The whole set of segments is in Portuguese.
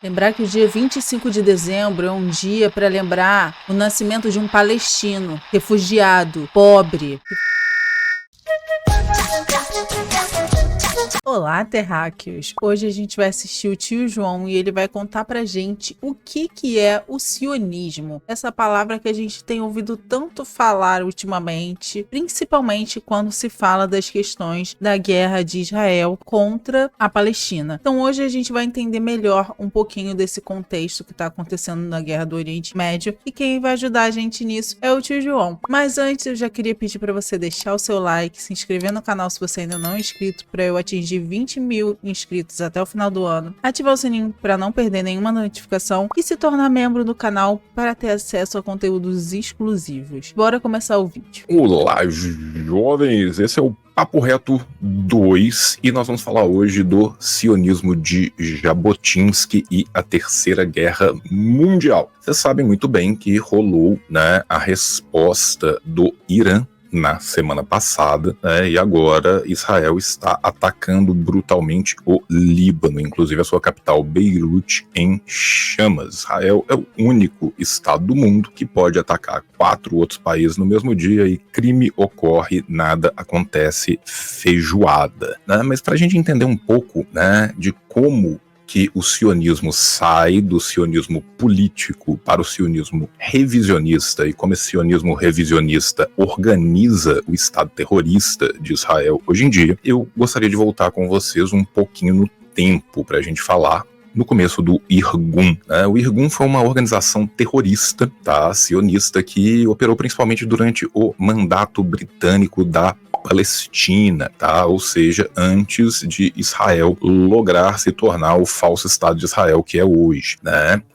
Lembrar que o dia 25 de dezembro é um dia para lembrar o nascimento de um palestino, refugiado, pobre. Olá, terráqueos! Hoje a gente vai assistir o Tio João e ele vai contar pra gente o que é o sionismo. Essa palavra que a gente tem ouvido tanto falar ultimamente, principalmente quando se fala das questões da guerra de Israel contra a Palestina. Então hoje a gente vai entender melhor um pouquinho desse contexto que está acontecendo na guerra do Oriente Médio e quem vai ajudar a gente nisso é o Tio João. Mas antes eu já queria pedir para você deixar o seu like, se inscrever no canal se você ainda não é inscrito, para eu atingir 20 mil inscritos até o final do ano, ativar o sininho para não perder nenhuma notificação e se tornar membro do canal para ter acesso a conteúdos exclusivos. Bora começar o vídeo. Olá, jovens! Esse é o Papo Reto 2 e nós vamos falar hoje do sionismo de Jabotinsky e a Terceira Guerra Mundial. Vocês sabem muito bem que rolou, a resposta do Irã na semana passada, e agora Israel está atacando brutalmente o Líbano, inclusive a sua capital Beirute em chamas. Israel é o único estado do mundo que pode atacar 4 outros países no mesmo dia e crime ocorre, nada acontece, feijoada. Mas para a gente entender um pouco, de como que o sionismo sai do sionismo político para o sionismo revisionista e como esse sionismo revisionista organiza o Estado terrorista de Israel hoje em dia, eu gostaria de voltar com vocês um pouquinho no tempo para a gente falar no começo do Irgun. O Irgun foi uma organização terrorista, sionista, que operou principalmente durante o mandato britânico da Palestina, ou seja, antes de Israel lograr se tornar o falso Estado de Israel que é hoje,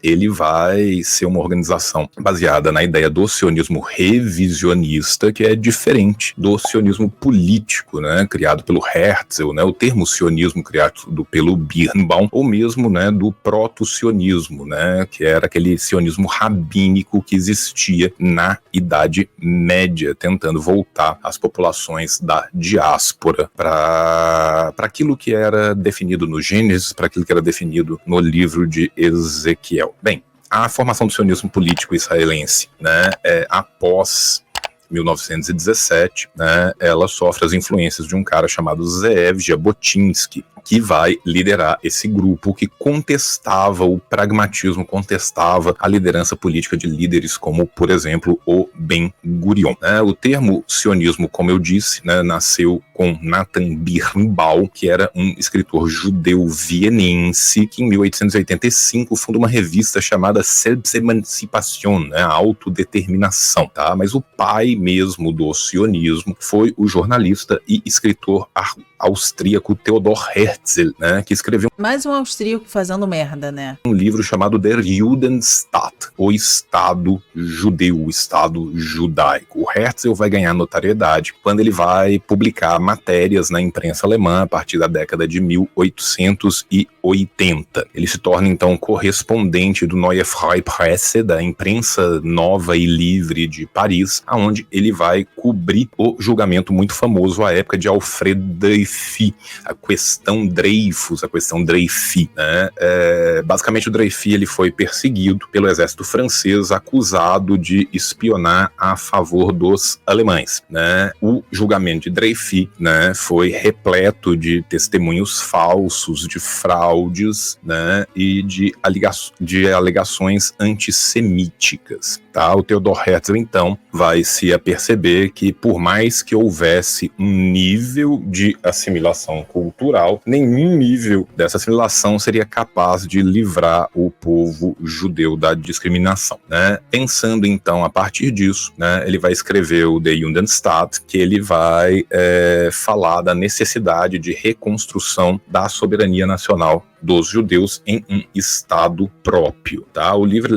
Ele vai ser uma organização baseada na ideia do sionismo revisionista, que é diferente do sionismo político, criado pelo Herzl, o termo sionismo criado pelo Birnbaum, ou mesmo, do proto-sionismo, que era aquele sionismo rabínico que existia na Idade Média, tentando voltar as populações da diáspora para aquilo que era definido no Gênesis, para aquilo que era definido no livro de Ezequiel. Bem, a formação do sionismo político israelense, após 1917, ela sofre as influências de um cara chamado Zeev Jabotinsky, que vai liderar esse grupo que contestava o pragmatismo, contestava a liderança política de líderes como, por exemplo, o Ben-Gurion. O termo sionismo, como eu disse, nasceu com Nathan Birnbaum, que era um escritor judeu vienense, que em 1885 fundou uma revista chamada Selbstemancipation, a autodeterminação, Mas o pai mesmo do sionismo foi o jornalista e escritor austríaco Theodor Herzl, que escreveu Mais um austríaco fazendo merda, um livro chamado Der Judenstaat, o Estado Judeu, o Estado Judaico. O Herzl vai ganhar notoriedade quando ele vai publicar matérias na imprensa alemã a partir da década de 1880. Ele se torna então correspondente do Neue Freie Presse, da imprensa nova e livre de Paris, aonde ele vai cobrir o julgamento muito famoso à época de Alfred Dreyfus, a questão Dreyfus, a questão Dreyfus. Basicamente o Dreyfus ele foi perseguido pelo exército francês, acusado de espionar a favor dos alemães. O julgamento de Dreyfus foi repleto de testemunhos falsos, de fraudes, e de alegações antissemíticas. O Theodor Herzl, então, vai se aperceber que, por mais que houvesse um nível de assimilação cultural, nenhum nível dessa assimilação seria capaz de livrar o povo judeu da discriminação. Pensando, então, a partir disso, ele vai escrever o Der Judenstaat, que ele vai falar da necessidade de reconstrução da soberania nacional dos judeus em um estado próprio. O livro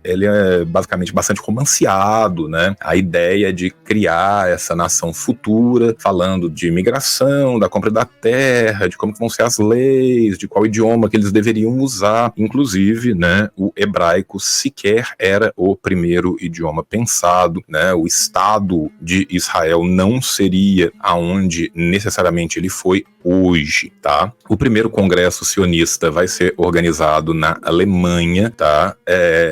ele é basicamente bastante romanceado, a ideia de criar essa nação futura, falando de imigração, da compra da terra, de como vão ser as leis, de qual idioma que eles deveriam usar. Inclusive, o hebraico sequer era o primeiro idioma pensado, o Estado de Israel não seria aonde necessariamente ele foi hoje. O primeiro congresso congresso sionista vai ser organizado na Alemanha, tá?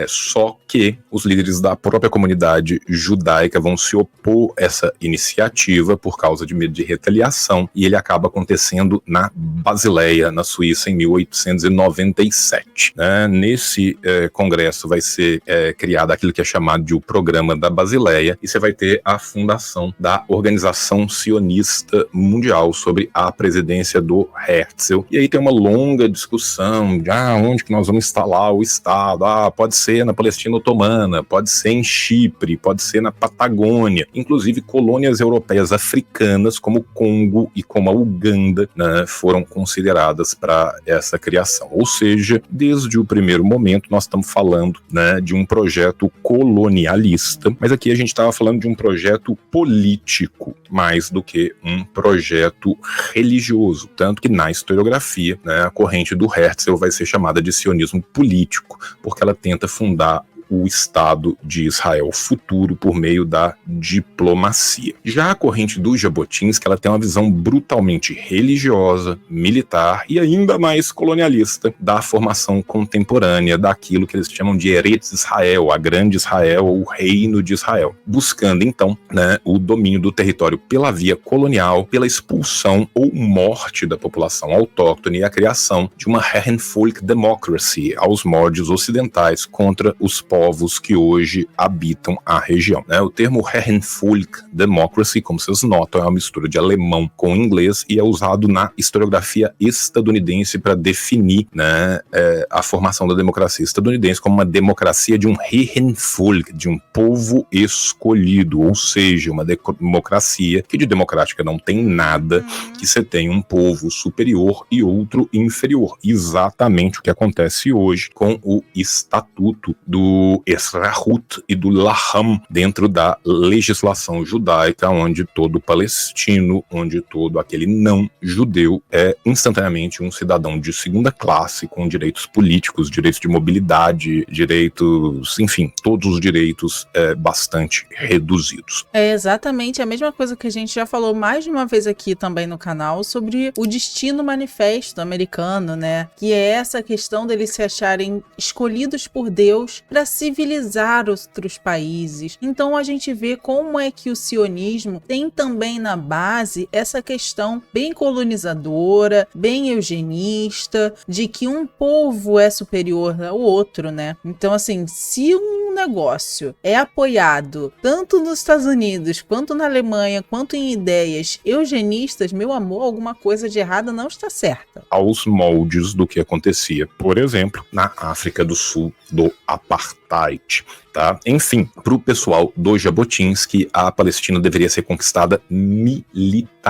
Só que os líderes da própria comunidade judaica vão se opor a essa iniciativa por causa de medo de retaliação, e ele acaba acontecendo na Basileia, na Suíça, em 1897. Né? Nesse congresso vai ser criado aquilo que é chamado de o Programa da Basileia, e você vai ter a fundação da Organização Sionista Mundial sob a presidência do Herzl. E aí tem uma longa discussão de onde que nós vamos instalar o Estado. Pode ser na Palestina Otomana, pode ser em Chipre, pode ser na Patagônia, inclusive colônias europeias africanas como o Congo e como a Uganda, né, foram consideradas para essa criação. Ou seja, desde o primeiro momento nós estamos falando, né, de um projeto colonialista, mas aqui a gente estava falando de um projeto político mais do que um projeto religioso, tanto que na historiografia, né, a corrente do Herzl vai ser chamada de sionismo político, porque ela tenta fundar o Estado de Israel futuro por meio da diplomacia. Já a corrente do Jabotinsky, ela tem uma visão brutalmente religiosa, militar e ainda mais colonialista da formação contemporânea daquilo que eles chamam de Eretz Israel, a grande Israel, ou o reino de Israel, buscando então, né, o domínio do território pela via colonial, pela expulsão ou morte da população autóctone e a criação de uma Herrenvolk Democracy aos moldes ocidentais contra os povos que hoje habitam a região. O termo Herrenvolk Democracy, como vocês notam, é uma mistura de alemão com inglês e é usado na historiografia estadunidense para definir, né, a formação da democracia estadunidense como uma democracia de um Herrenvolk, de um povo escolhido, ou seja, uma democracia que de democrática não tem nada, que você tem um povo superior e outro inferior. Exatamente o que acontece hoje com o Estatuto do Esrahut e do Laham dentro da legislação judaica, onde todo palestino, onde todo aquele não judeu é instantaneamente um cidadão de segunda classe com direitos políticos, direitos de mobilidade, direitos, enfim, todos os direitos bastante reduzidos. É exatamente a mesma coisa que a gente já falou mais de uma vez aqui também no canal sobre o destino manifesto americano, né? Que é essa questão deles se acharem escolhidos por Deus para civilizar outros países. Então a gente vê como é que o sionismo tem também na base essa questão bem colonizadora, bem eugenista, de que um povo é superior ao outro, né? Então assim, se um negócio é apoiado tanto nos Estados Unidos, quanto na Alemanha, quanto em ideias eugenistas, meu amor, alguma coisa de errada não está certa. Aos moldes do que acontecia, por exemplo, na África do Sul do apartheid. Tá? Enfim, para o pessoal do Jabotinsky, a Palestina deveria ser conquistada militarmente,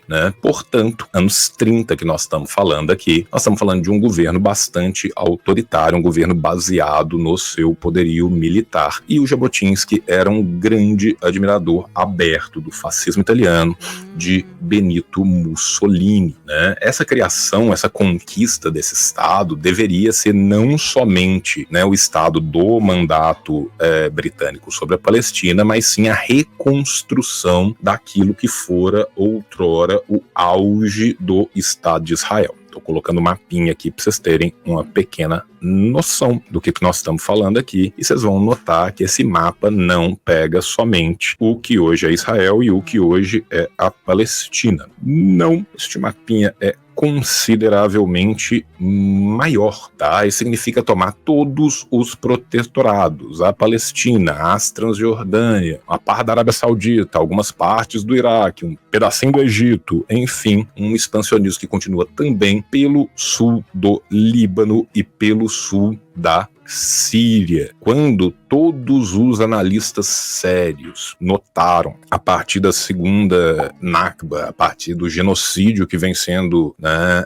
né? Portanto, anos 30 que nós estamos falando aqui, nós estamos falando de um governo bastante autoritário, um governo baseado no seu poderio militar. E o Jabotinsky era um grande admirador aberto do fascismo italiano, de Benito Mussolini, né? Essa criação, essa conquista desse Estado deveria ser não somente, né, o Estado do mandato britânico sobre a Palestina, mas sim a reconstrução daquilo que fora outrora o auge do Estado de Israel. Estou colocando um mapinha aqui para vocês terem uma pequena noção do que nós estamos falando aqui, e vocês vão notar que esse mapa não pega somente o que hoje é Israel e o que hoje é a Palestina. Não, este mapinha é consideravelmente maior, tá? Isso significa tomar todos os protetorados, a Palestina, a Transjordânia, a parte da Arábia Saudita, algumas partes do Iraque, um pedacinho do Egito, enfim, um expansionismo que continua também pelo sul do Líbano e pelo sul da Síria. Quando todos os analistas sérios notaram, a partir da segunda Nakba, a partir do genocídio que vem sendo, né,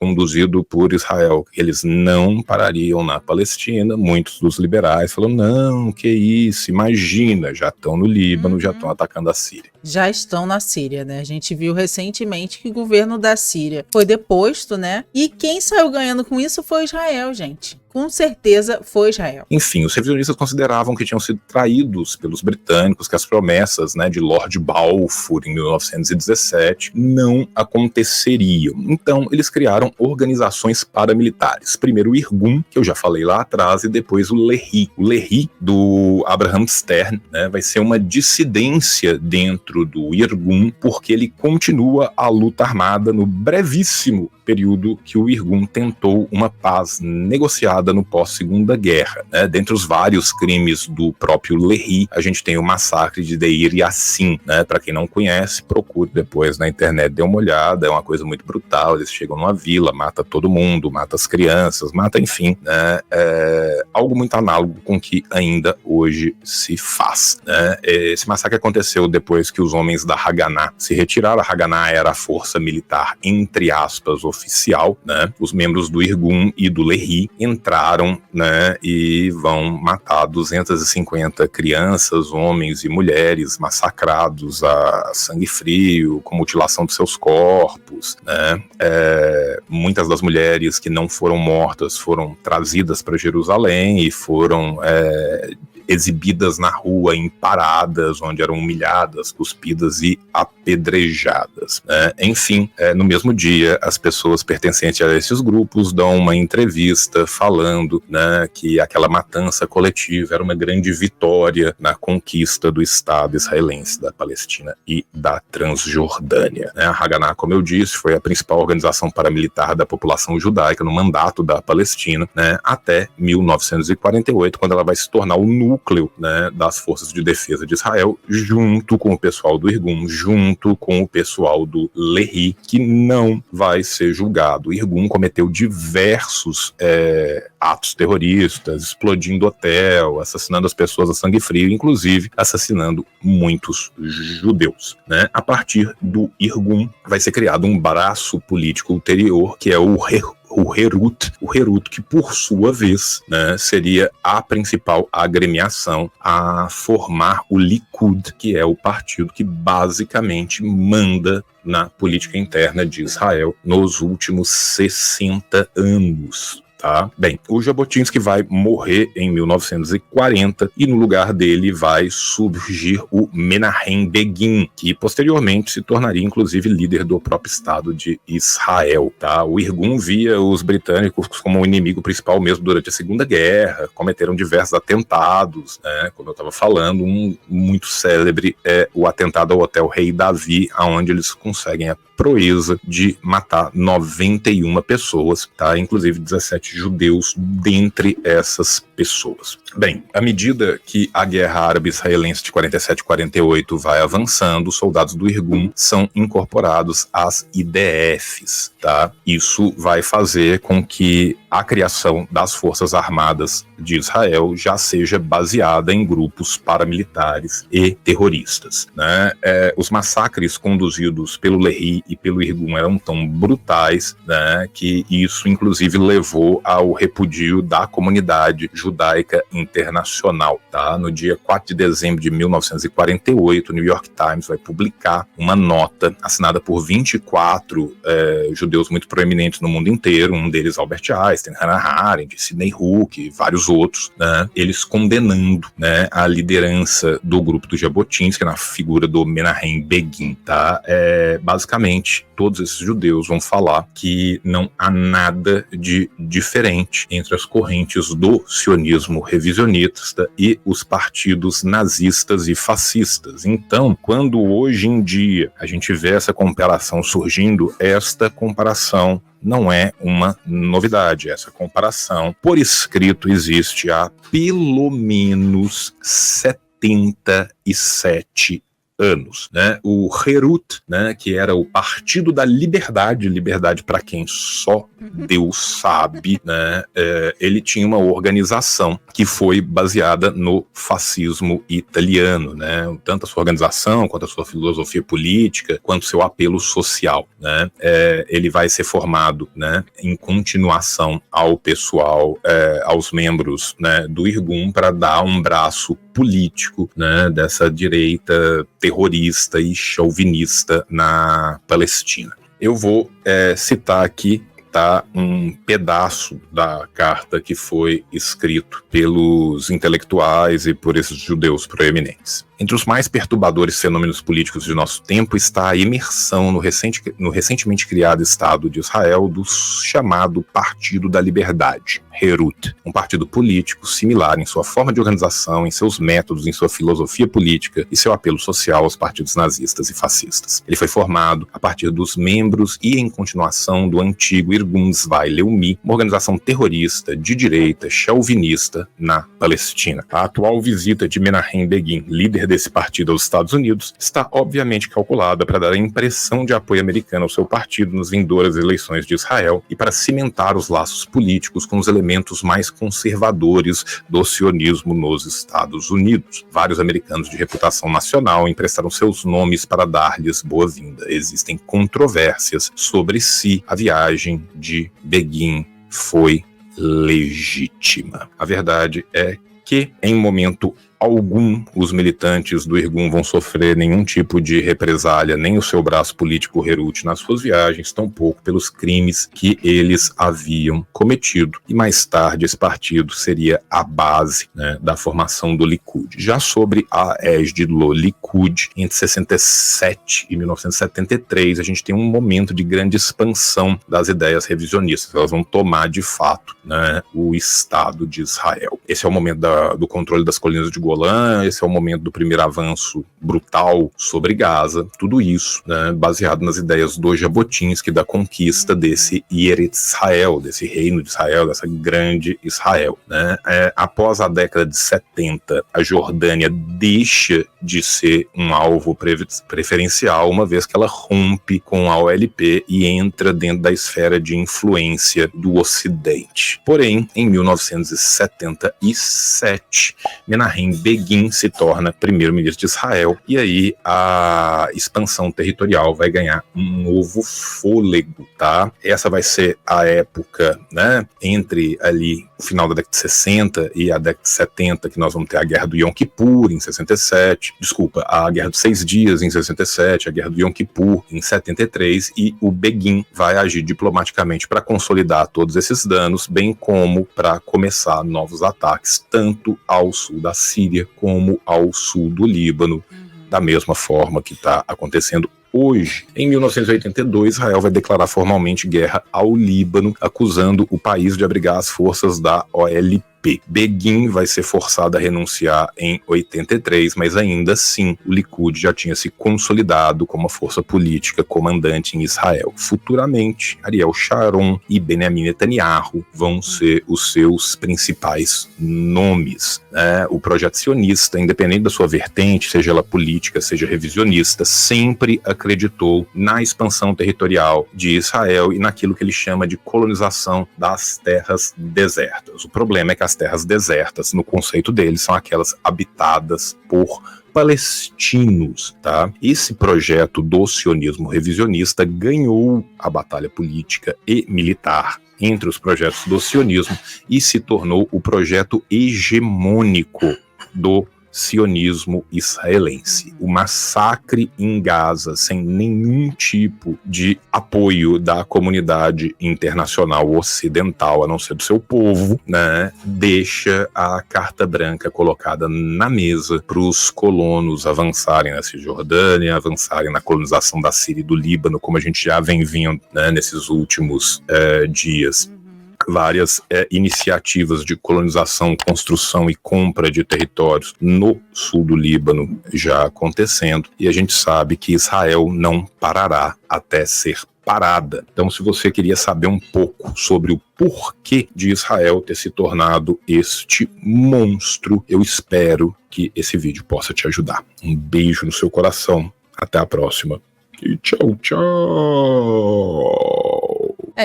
conduzido por Israel, eles não parariam na Palestina, muitos dos liberais falaram, não, que isso, imagina, já estão no Líbano, já estão atacando a Síria. já estão na Síria, né? A gente viu recentemente que o governo da Síria foi deposto, né? E quem saiu ganhando com isso foi Israel, gente. Com certeza foi Israel. Enfim, os revisionistas consideravam que tinham sido traídos pelos britânicos, que as promessas, né, de Lord Balfour em 1917 não aconteceriam. Então, eles criaram organizações paramilitares. Primeiro o Irgun, que eu já falei lá atrás, e depois o Lehi. O Lehi, do Abraham Stern, né, vai ser uma dissidência dentro do Irgun, porque ele continua a luta armada no brevíssimo período que o Irgun tentou uma paz negociada no pós-Segunda Guerra. Né? Dentre os vários crimes do próprio Lehi, a gente tem o massacre de Deir Yassin. Né? Para quem não conhece, procure depois na internet, dê uma olhada, é uma coisa muito brutal. Eles chegam numa vila, mata todo mundo, mata as crianças, mata, enfim, né? Algo muito análogo com o que ainda hoje se faz. Né? Esse massacre aconteceu depois que os homens da Haganah se retiraram. A Haganah era a força militar, entre aspas, oficial, né? Os membros do Irgun e do Lehi entraram, né, e vão matar 250 crianças, homens e mulheres massacrados a sangue frio, com mutilação de seus corpos, né? Muitas das mulheres que não foram mortas foram trazidas para Jerusalém e foram exibidas na rua em paradas, onde eram humilhadas, cuspidas e apedrejadas. Né? Enfim, no mesmo dia, as pessoas pertencentes a esses grupos dão uma entrevista falando, né, que aquela matança coletiva era uma grande vitória na conquista do Estado israelense, da Palestina e da Transjordânia. Né? A Haganah, como eu disse, foi a principal organização paramilitar da população judaica no mandato da Palestina, né, até 1948, quando ela vai se tornar o núcleo, né, das forças de defesa de Israel, junto com o pessoal do Irgun, junto com o pessoal do Lehi, que não vai ser julgado. O Irgun cometeu diversos atos terroristas, explodindo hotel, assassinando as pessoas a sangue frio, inclusive assassinando muitos judeus. Né? A partir do Irgun vai ser criado um braço político ulterior, que é o Herut, que por sua vez, né, seria a principal agremiação a formar o Likud, que é o partido que basicamente manda na política interna de Israel nos últimos 60 anos. Tá? Bem, o Jabotinsky vai morrer em 1940 e no lugar dele vai surgir o Menahem Begin, que posteriormente se tornaria inclusive líder do próprio Estado de Israel. Tá? O Irgun via os britânicos como o inimigo principal mesmo durante a Segunda Guerra, cometeram diversos atentados, né? Como eu estava falando, um muito célebre é o atentado ao Hotel Rei Davi, onde eles conseguem a proeza de matar 91 pessoas, tá? Inclusive 17 judeus dentre essas pessoas. Bem, à medida que a guerra árabe-israelense de 47 e 48 vai avançando, os soldados do Irgun são incorporados às IDFs, tá? Isso vai fazer com que a criação das Forças Armadas de Israel já seja baseada em grupos paramilitares e terroristas, né? Os massacres conduzidos pelo Lehi e pelo Irgun eram tão brutais, né, que isso inclusive levou ao repudio da comunidade judaica internacional. Tá? No dia 4 de dezembro de 1948, o New York Times vai publicar uma nota assinada por 24 judeus muito proeminentes no mundo inteiro, um deles Albert Einstein, Hannah Arendt, Sidney Hook e vários outros, né, eles condenando, né, a liderança do grupo do Jabotinsky na figura do Menahem Begin. Tá? Basicamente, todos esses judeus vão falar que não há nada de diferente entre as correntes do sionismo revisionista e os partidos nazistas e fascistas. Então, quando hoje em dia a gente vê essa comparação surgindo, esta comparação não é uma novidade. Essa comparação, por escrito, existe há pelo menos 77 anos, né? O Herut, né, que era o Partido da Liberdade para quem só Deus sabe, né? Ele tinha uma organização que foi baseada no fascismo italiano, né? Tanto a sua organização, quanto a sua filosofia política, quanto o seu apelo social, né? Ele vai ser formado, né, em continuação ao pessoal, aos membros, né, do Irgun, para dar um braço político, né, dessa direita terrorista e chauvinista na Palestina. Eu vou citar aqui, tá, um pedaço da carta que foi escrito pelos intelectuais e por esses judeus proeminentes. Entre os mais perturbadores fenômenos políticos de nosso tempo está a imersão no recentemente criado Estado de Israel do chamado Partido da Liberdade, Herut, um partido político similar em sua forma de organização, em seus métodos, em sua filosofia política e seu apelo social aos partidos nazistas e fascistas. Ele foi formado a partir dos membros e em continuação do antigo Irgun Tzvai Leumi, uma organização terrorista de direita chauvinista na Palestina. A atual visita de Menahem Begin, líder desse partido aos Estados Unidos, está obviamente calculada para dar a impressão de apoio americano ao seu partido nas vindouras eleições de Israel e para cimentar os laços políticos com os elementos mais conservadores do sionismo nos Estados Unidos. Vários americanos de reputação nacional emprestaram seus nomes para dar-lhes boa-vinda. Existem controvérsias sobre se a viagem de Begin foi legítima. A verdade é que, em momento algum, os militantes do Irgun vão sofrer nenhum tipo de represália, nem o seu braço político Herut nas suas viagens, tampouco pelos crimes que eles haviam cometido. E mais tarde esse partido seria a base, né, da formação do Likud. Já sobre a égide do Likud, entre 67 e 1973, a gente tem um momento de grande expansão das ideias revisionistas. Elas vão tomar, de fato, né, o Estado de Israel. Esse é o momento do controle das colinas de Golã, esse é o momento do primeiro avanço brutal sobre Gaza, tudo isso, né, baseado nas ideias do Jabotinsky, da conquista desse Eretz Israel, desse reino de Israel, dessa grande Israel, né. Após a década de 70, a Jordânia deixa de ser um alvo preferencial, uma vez que ela rompe com a OLP e entra dentro da esfera de influência do Ocidente. Porém, em 1977, Menahem Begin se torna primeiro-ministro de Israel, e aí a expansão territorial vai ganhar um novo fôlego, tá? Essa vai ser a época, né, entre ali o final da década de 60 e a década de 70, que nós vamos ter a Guerra do Yom Kippur em 67, a Guerra dos 6 Dias em 67, a Guerra do Yom Kippur em 73, e o Begin vai agir diplomaticamente para consolidar todos esses danos, bem como para começar novos ataques, tanto ao sul da Síria como ao sul do Líbano, da mesma forma que está acontecendo hoje. Em 1982, Israel vai declarar formalmente guerra ao Líbano, acusando o país de abrigar as forças da OLP. Begin vai ser forçado a renunciar em 83, mas ainda assim o Likud já tinha se consolidado como uma força política comandante em Israel. Futuramente, Ariel Sharon e Benjamin Netanyahu vão ser os seus principais nomes, né? O projeto sionista, independente da sua vertente, seja ela política, seja revisionista, sempre acreditou na expansão territorial de Israel e naquilo que ele chama de colonização das terras desertas. O problema é que as terras desertas, no conceito deles, são aquelas habitadas por palestinos, tá? Esse projeto do sionismo revisionista ganhou a batalha política e militar entre os projetos do sionismo e se tornou o projeto hegemônico do sionismo israelense. O massacre em Gaza, sem nenhum tipo de apoio da comunidade internacional ocidental, a não ser do seu povo, né, deixa a carta branca colocada na mesa para os colonos avançarem na Cisjordânia, avançarem na colonização da Síria e do Líbano, como a gente já vem vendo, né, nesses últimos dias. Várias iniciativas de colonização, construção e compra de territórios no sul do Líbano já acontecendo, e a gente sabe que Israel não parará até ser parada. Então, se você queria saber um pouco sobre o porquê de Israel ter se tornado este monstro, eu espero que esse vídeo possa te ajudar. Um beijo no seu coração, até a próxima e tchau, tchau!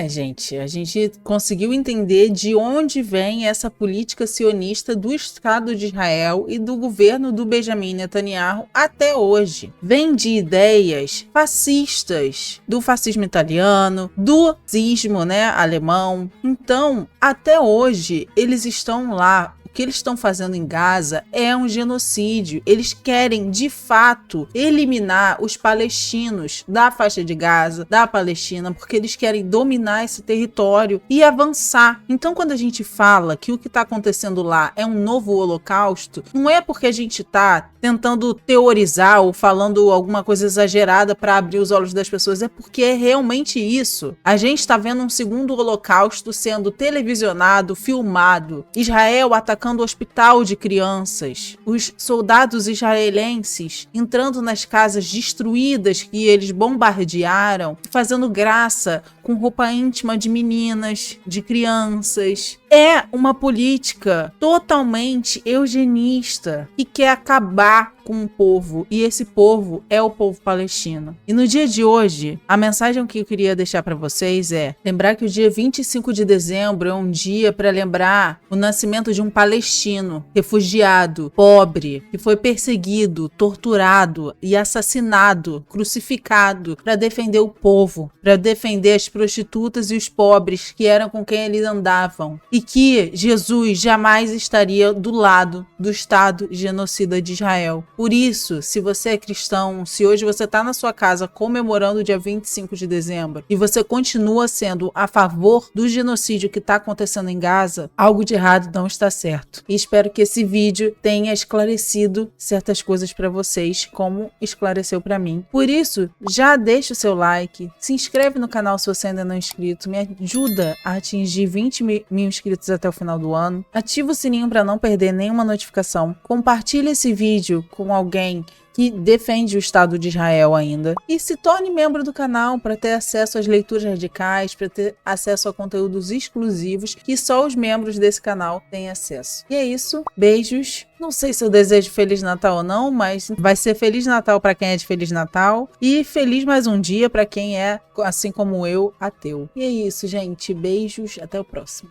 Gente, a gente conseguiu entender de onde vem essa política sionista do Estado de Israel e do governo do Benjamin Netanyahu até hoje. Vem de ideias fascistas, do fascismo italiano, do nazismo, né, alemão. Então, até hoje, eles estão lá que eles estão fazendo em Gaza é um genocídio. Eles querem, de fato, eliminar os palestinos da faixa de Gaza, da Palestina, porque eles querem dominar esse território e avançar. Então, quando a gente fala que o que está acontecendo lá é um novo holocausto, não é porque a gente está tentando teorizar ou falando alguma coisa exagerada para abrir os olhos das pessoas, é porque é realmente isso. A gente está vendo um segundo holocausto sendo televisionado, filmado. Israel atacando o hospital de crianças. Os soldados israelenses entrando nas casas destruídas que eles bombardearam, fazendo graça com roupa íntima de meninas, de crianças. É uma política totalmente eugenista que quer acabar com um povo, e esse povo é o povo palestino. E no dia de hoje, a mensagem que eu queria deixar para vocês é lembrar que o dia 25 de dezembro é um dia para lembrar o nascimento de um palestino refugiado, pobre, que foi perseguido, torturado e assassinado, crucificado para defender o povo, para defender as prostitutas e os pobres que eram com quem eles andavam, e que Jesus jamais estaria do lado do Estado genocida de Israel. Por isso, se você é cristão, se hoje você está na sua casa comemorando o dia 25 de dezembro e você continua sendo a favor do genocídio que está acontecendo em Gaza, algo de errado não está certo. E espero que esse vídeo tenha esclarecido certas coisas para vocês, como esclareceu para mim. Por isso, já deixa o seu like, se inscreve no canal se você ainda não é inscrito, me ajuda a atingir 20 mil inscritos até o final do ano. Ativa o sininho para não perder nenhuma notificação. Compartilhe esse vídeo com alguém que defende o Estado de Israel ainda. E se torne membro do canal para ter acesso às leituras radicais, para ter acesso a conteúdos exclusivos que só os membros desse canal têm acesso. E é isso. Beijos. Não sei se eu desejo Feliz Natal ou não, mas vai ser Feliz Natal para quem é de Feliz Natal. E feliz mais um dia para quem é, assim como eu, ateu. E é isso, gente. Beijos. Até o próximo.